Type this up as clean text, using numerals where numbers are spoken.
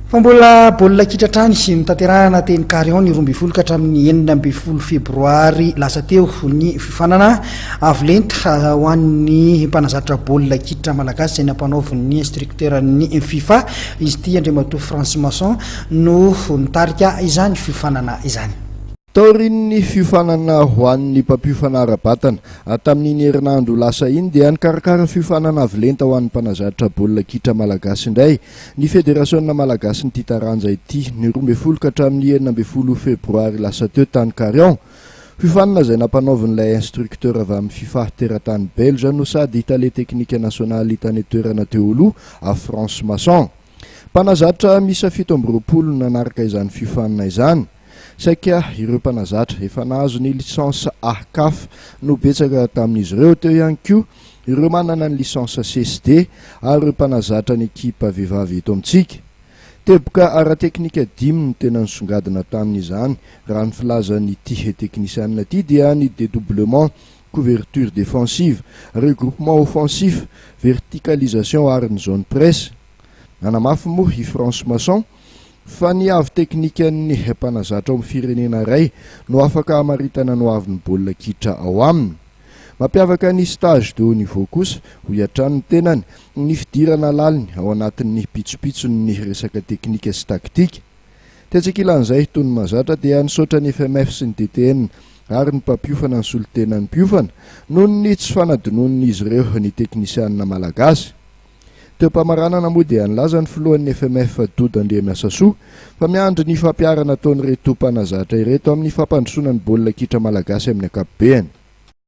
Fambola baolina kitra trany Notanterahana teny Carion ny 12 ka hatramin'ny 14 Febroary lasa teo ny fiofanana lenta ho an'ny mpanazatra baolina kitra malagasy izay nampanaovin'ny Instructeur FIFA FIFA Frans Masson no nitarika izany fiofanana izany. Taorin'ny fiofanana ho an'ny mpampiofana ara-batana atamin'ny herinandro lasa iny dia nikarakara fiofanana lenta ho an'ny mpanazatra baolina kitra malagasy indray ny federasiona malagasy ny tia taranja ity ny 12 ka hatramin'ny 14 Febroary lasa teo tany Carion. Fiofanana izay nampanaovin'ilay instructeur avy amin'ny FIFA teratany belge no sady Italie teknika nasionaly tany toerana teo aloha Frans Masson. Mpanazatra misa 17 nanaraka izany fiofanana izany. Saika ireo mpanazatra efa nahazo ny lisansa ACAF no betsaka tamin'izy ireo teo ihany koa ireo manana ny lisansa CSD ary ireo mpanazatra ny ekipa vehivavy eto amintsika. Teboka ara-teknika 5 no tena nisongadina tamin'izany raha ny filazan'ity teknisianina ity dia ny dédoublement, couverture défensive, regroupement offensif, verticalisation ary ny zone presse. Nanamafy moa i Frans Masson fa ny avy teknikan'ny mpanazatra ao amin'ny firenena iray no afaka hamaritana no avy ny baolina kitra ao aminy. Mampiavaka ny stage de haut niveau kosa ho iatran'ny tenany ny fidirana laliny ao anatin'ny pitsopitsony ny resaka teknika sy taktika. Tetsakilan'izay tony mazatra dia nisaotra ny FMF sy ny DTN ary ny mpampiofana ny solontenan'ny mpiofana noho ny tsy fanadinon'izy ireo ny teknisianina malagasy. Teo mpamaranana moa dia nilaza ny filohan'ny FMF Dodo Andriamiasa Soa fa miandry ny fampiarana ataon'ireto mpanazatra ireto amin'ny fampandrosoana ny baolina kitra malagasy amin'ny ankapobeny.